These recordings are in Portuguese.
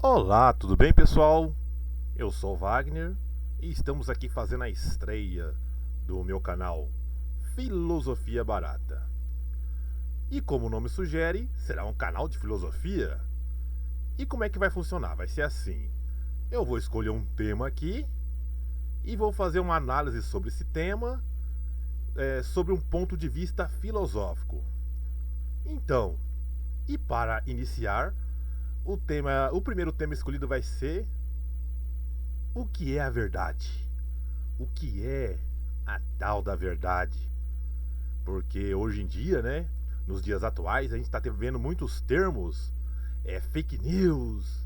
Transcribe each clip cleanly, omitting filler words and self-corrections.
Olá, tudo bem, pessoal? Eu sou o Wagner e estamos aqui fazendo a estreia do meu canal Filosofia Barata. E como o nome sugere, será um canal de filosofia. E como é que vai funcionar? Vai ser assim: eu vou escolher um tema aqui e vou fazer uma análise sobre esse tema, sobre um ponto de vista filosófico. Então, e para iniciar, o primeiro tema escolhido vai ser: o que é a verdade? O que é a tal da verdade? Porque hoje em dia, né, nos dias atuais, a gente está vendo muitos termos, fake news,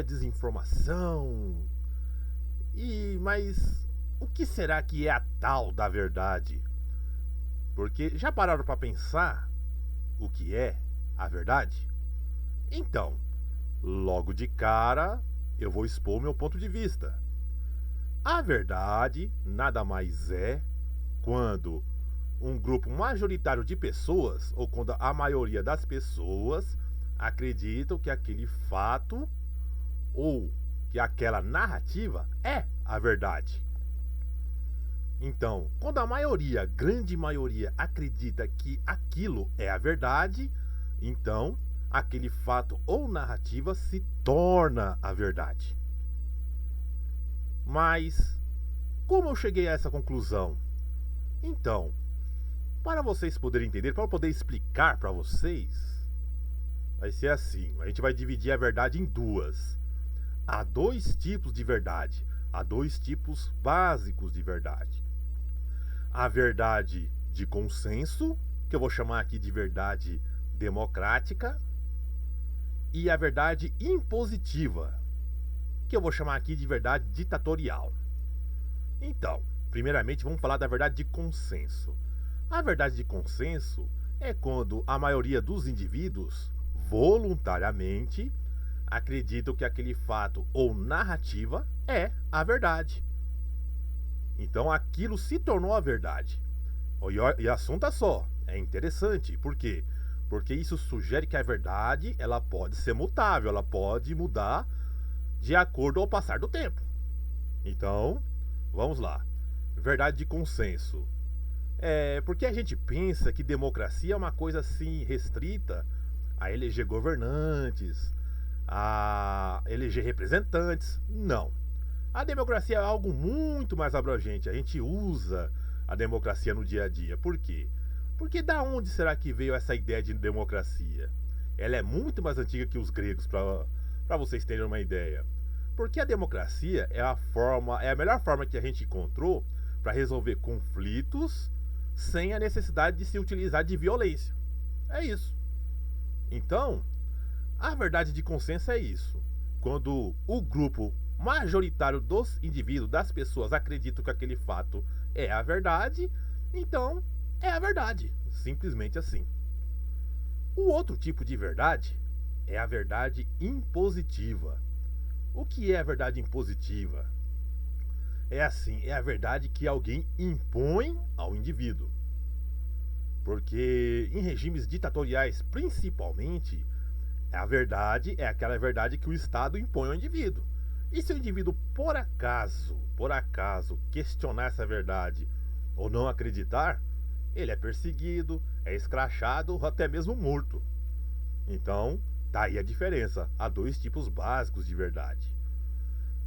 desinformação. Mas o que será que é a tal da verdade? Porque já pararam para pensar o que é a verdade? Então, logo de cara, eu vou expor meu ponto de vista. A verdade nada mais é quando um grupo majoritário de pessoas, ou quando a maioria das pessoas acreditam que aquele fato ou que aquela narrativa é a verdade. Então, quando a maioria, grande maioria, acredita que aquilo é a verdade, então aquele fato ou narrativa se torna a verdade. Mas como eu cheguei a essa conclusão? Então, para vocês poderem entender, para eu poder explicar para vocês, vai ser assim: a gente vai dividir a verdade em duas. Há dois tipos de verdade, há dois tipos básicos de verdade. A verdade de consenso, que eu vou chamar aqui de verdade democrática, e a verdade impositiva, que eu vou chamar aqui de verdade ditatorial. Então, primeiramente vamos falar da verdade de consenso. A verdade de consenso é quando a maioria dos indivíduos, voluntariamente, acreditam que aquele fato ou narrativa é a verdade. Então aquilo se tornou a verdade. E assunto é só, é interessante. Por quê? Porque isso sugere que a verdade ela pode ser mutável, ela pode mudar de acordo ao passar do tempo. Então, vamos lá. Verdade de consenso. Porque a gente pensa que democracia é uma coisa assim restrita a eleger governantes, a eleger representantes. Não. A democracia é algo muito mais abrangente. A gente usa a democracia no dia a dia. Por quê? Porque da onde será que veio essa ideia de democracia? Ela é muito mais antiga que os gregos, para vocês terem uma ideia. Porque a democracia é a melhor forma que a gente encontrou para resolver conflitos sem a necessidade de se utilizar de violência. É isso. Então, a verdade de consenso é isso. Quando o grupo majoritário dos indivíduos, das pessoas, acreditam que aquele fato é a verdade, então é a verdade. Simplesmente assim. O outro tipo de verdade é a verdade impositiva. O que é a verdade impositiva? É assim, é a verdade que alguém impõe ao indivíduo. Porque em regimes ditatoriais, principalmente, a verdade é aquela verdade que o Estado impõe ao indivíduo. E se o indivíduo, por acaso, questionar essa verdade ou não acreditar, ele é perseguido, é escrachado ou até mesmo morto. Então, tá aí a diferença. Há dois tipos básicos de verdade.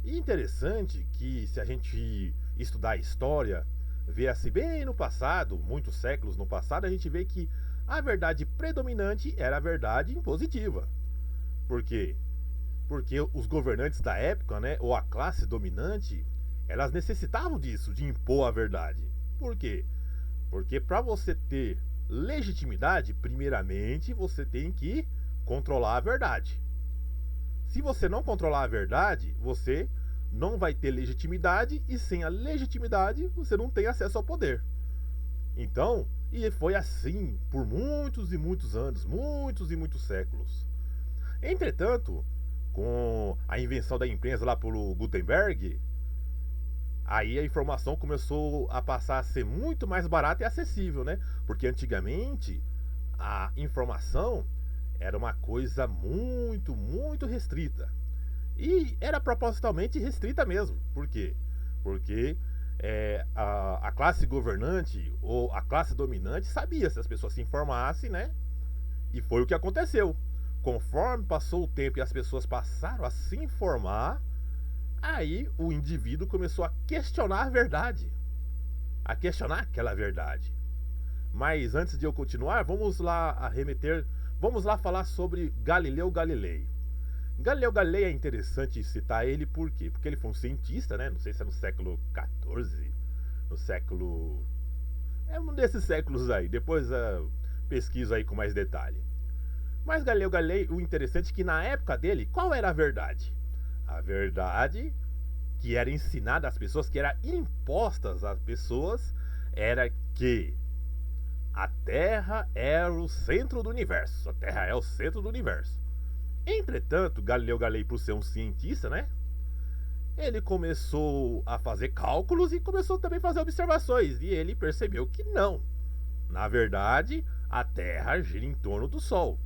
E interessante que, se a gente estudar a história, ver assim bem no passado, muitos séculos no passado, a gente vê que a verdade predominante era a verdade impositiva. Por quê? Porque os governantes da época, né, ou a classe dominante, elas necessitavam disso, de impor a verdade. Por quê? Porque para você ter legitimidade, primeiramente você tem que controlar a verdade. Se você não controlar a verdade, você não vai ter legitimidade e sem a legitimidade você não tem acesso ao poder. Então, e foi assim por muitos e muitos anos, muitos e muitos séculos. Entretanto, com a invenção da imprensa lá pelo Gutenberg, aí a informação começou a passar a ser muito mais barata e acessível, né? Porque antigamente a informação era uma coisa muito, muito restrita. E era propositalmente restrita mesmo. Por quê? Porque a classe governante ou a classe dominante sabia se as pessoas se informassem, né? E foi o que aconteceu. Conforme passou o tempo e as pessoas passaram a se informar, aí o indivíduo começou a questionar a verdade, a questionar aquela verdade. Mas antes de eu continuar, vamos lá vamos lá falar sobre Galileu Galilei. Galileu Galilei é interessante citar ele por quê? Porque ele foi um cientista, né? Não sei se é no século XIV, no século... É um desses séculos aí. Depois pesquiso aí com mais detalhe. Mas Galileu Galilei, o interessante é que na época dele, qual era a verdade? A verdade que era ensinada às pessoas, que era imposta às pessoas, era que a Terra era o centro do universo. A Terra é o centro do universo. Entretanto, Galileu Galilei, por ser um cientista, né? Ele começou a fazer cálculos e começou também a fazer observações. E ele percebeu que não. Na verdade, a Terra gira em torno do Sol.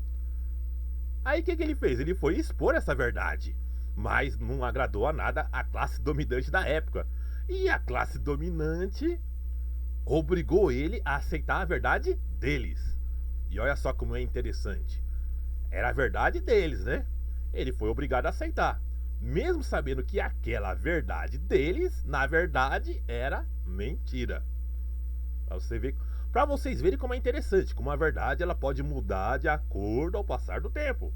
Aí o que ele fez? Ele foi expor essa verdade. Mas não agradou a nada a classe dominante da época. E a classe dominante obrigou ele a aceitar a verdade deles. E olha só como é interessante. Era a verdade deles, né? Ele foi obrigado a aceitar. Mesmo sabendo que aquela verdade deles, na verdade, era mentira. Pra vocês verem como é interessante, como a verdade ela pode mudar de acordo ao passar do tempo.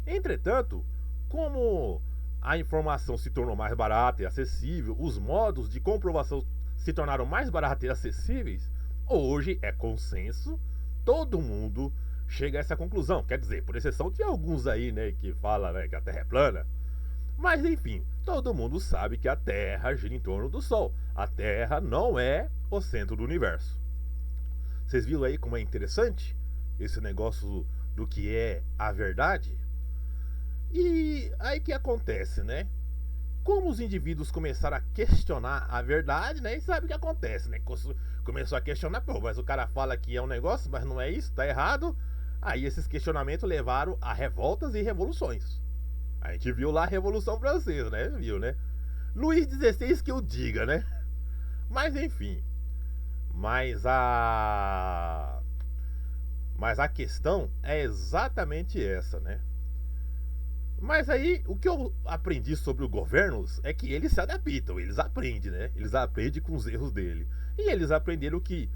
Entretanto, como a informação se tornou mais barata e acessível, os modos de comprovação se tornaram mais baratos e acessíveis, hoje é consenso, todo mundo chega a essa conclusão. Quer dizer, por exceção de alguns aí, né, que falam, né, que a Terra é plana. Mas enfim, todo mundo sabe que a Terra gira em torno do Sol. A Terra não é o centro do universo. Vocês viram aí como é interessante esse negócio do que é a verdade? E aí que acontece, né? Como os indivíduos começaram a questionar a verdade, né? E sabe o que acontece, né? Começou a questionar, pô, mas o cara fala que é um negócio, mas não é isso, tá errado. Aí esses questionamentos levaram a revoltas e revoluções. A gente viu lá a Revolução Francesa, né? Viu, né? Luís XVI que eu diga, né? Mas enfim. Mas a questão é exatamente essa, né? Mas aí, o que eu aprendi sobre os governos é que eles se adaptam, eles aprendem, né? Eles aprendem com os erros dele. E eles aprenderam que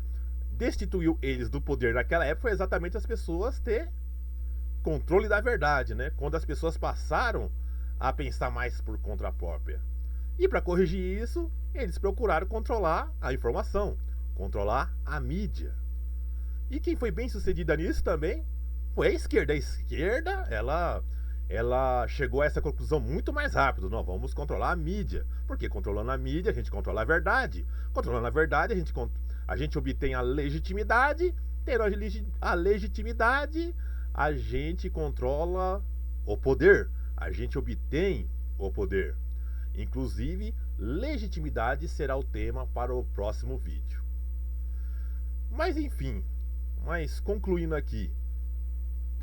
destituiu eles do poder naquela época foi exatamente as pessoas ter controle da verdade, né? Quando as pessoas passaram a pensar mais por conta própria. E para corrigir isso, eles procuraram controlar a informação, controlar a mídia. E quem foi bem sucedida nisso também foi a esquerda. A esquerda, ela chegou a essa conclusão muito mais rápido. Nós vamos controlar a mídia. Porque controlando a mídia, a gente controla a verdade. Controlando a verdade, a gente obtém a legitimidade. Tendo a legitimidade, a gente controla o poder. A gente obtém o poder. Inclusive, legitimidade será o tema para o próximo vídeo. Mas enfim, concluindo aqui.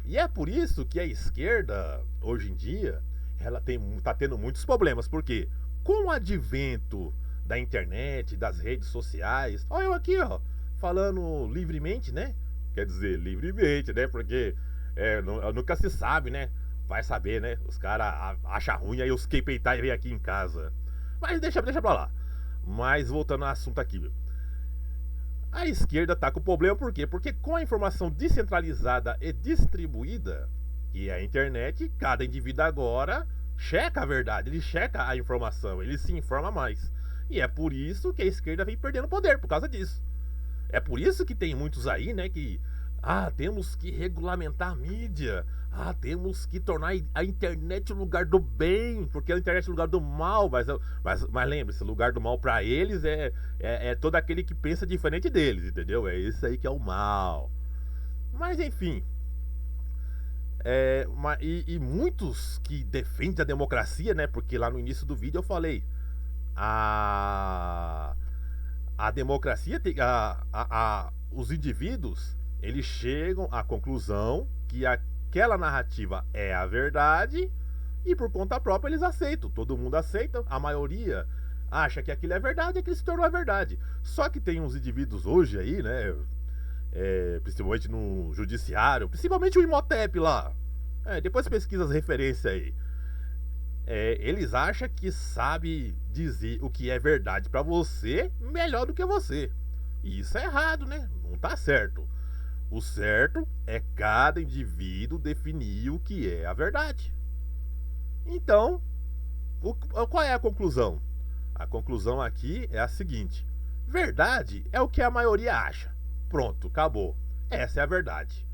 E é por isso que a esquerda, hoje em dia, ela está tendo muitos problemas. Porque com o advento da internet, das redes sociais, olha eu aqui, ó, falando livremente, né? Quer dizer, livremente, né? Porque nunca se sabe, né? Vai saber, né? Os caras acham ruim, aí os quem-peitar vem aqui em casa. Mas deixa pra lá. Mas voltando ao assunto aqui. A esquerda tá com problema por quê? Porque com a informação descentralizada e distribuída, que é a internet, cada indivíduo agora checa a verdade, ele checa a informação, ele se informa mais. E é por isso que a esquerda vem perdendo poder, por causa disso. É por isso que tem muitos aí, né, que temos que regulamentar a mídia. Temos que tornar a internet o lugar do bem, porque a internet é o lugar do mal. Mas lembre-se, o lugar do mal para eles é todo aquele que pensa diferente deles, entendeu? É isso aí que é o mal. Mas enfim. E muitos que defendem a democracia, né? Porque lá no início do vídeo eu falei. A democracia tem. Os indivíduos eles chegam à conclusão que aquela narrativa é a verdade E por conta própria eles aceitam. Todo mundo aceita, a maioria acha que aquilo é verdade, aquilo se tornou a verdade. Só que tem uns indivíduos hoje aí, né? Principalmente no judiciário, principalmente o Imhotep lá. Depois pesquisa as referências aí. Eles acham que sabe dizer o que é verdade pra você melhor do que você. E isso é errado, né? Não tá certo. O certo é cada indivíduo definir o que é a verdade. Então, qual é a conclusão? A conclusão aqui é a seguinte: verdade é o que a maioria acha. Pronto, acabou. Essa é a verdade.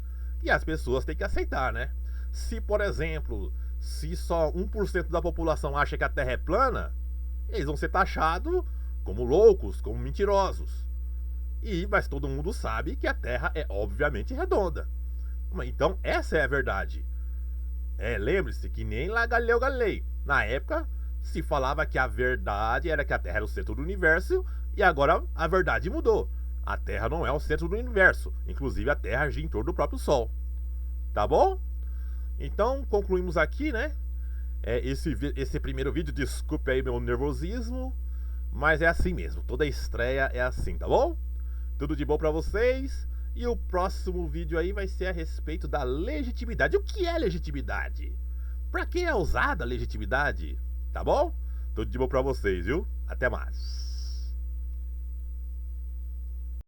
E as pessoas têm que aceitar, né? Se, por exemplo, se só 1% da população acha que a Terra é plana, eles vão ser taxados como loucos, como mentirosos. Mas todo mundo sabe que a Terra é obviamente redonda. Então essa é a verdade. Lembre-se que nem lá Galileu Galilei. Na época se falava que a verdade era que a Terra era o centro do universo e agora a verdade mudou. A Terra não é o centro do universo. Inclusive a Terra gira em torno do próprio Sol. Tá bom? Então concluímos aqui, né? Esse primeiro vídeo, desculpe aí meu nervosismo, mas é assim mesmo. Toda estreia é assim, tá bom? Tudo de bom pra vocês. E o próximo vídeo aí vai ser a respeito da legitimidade. O que é legitimidade? Pra que é usada a legitimidade? Tá bom? Tudo de bom pra vocês, viu? Até mais.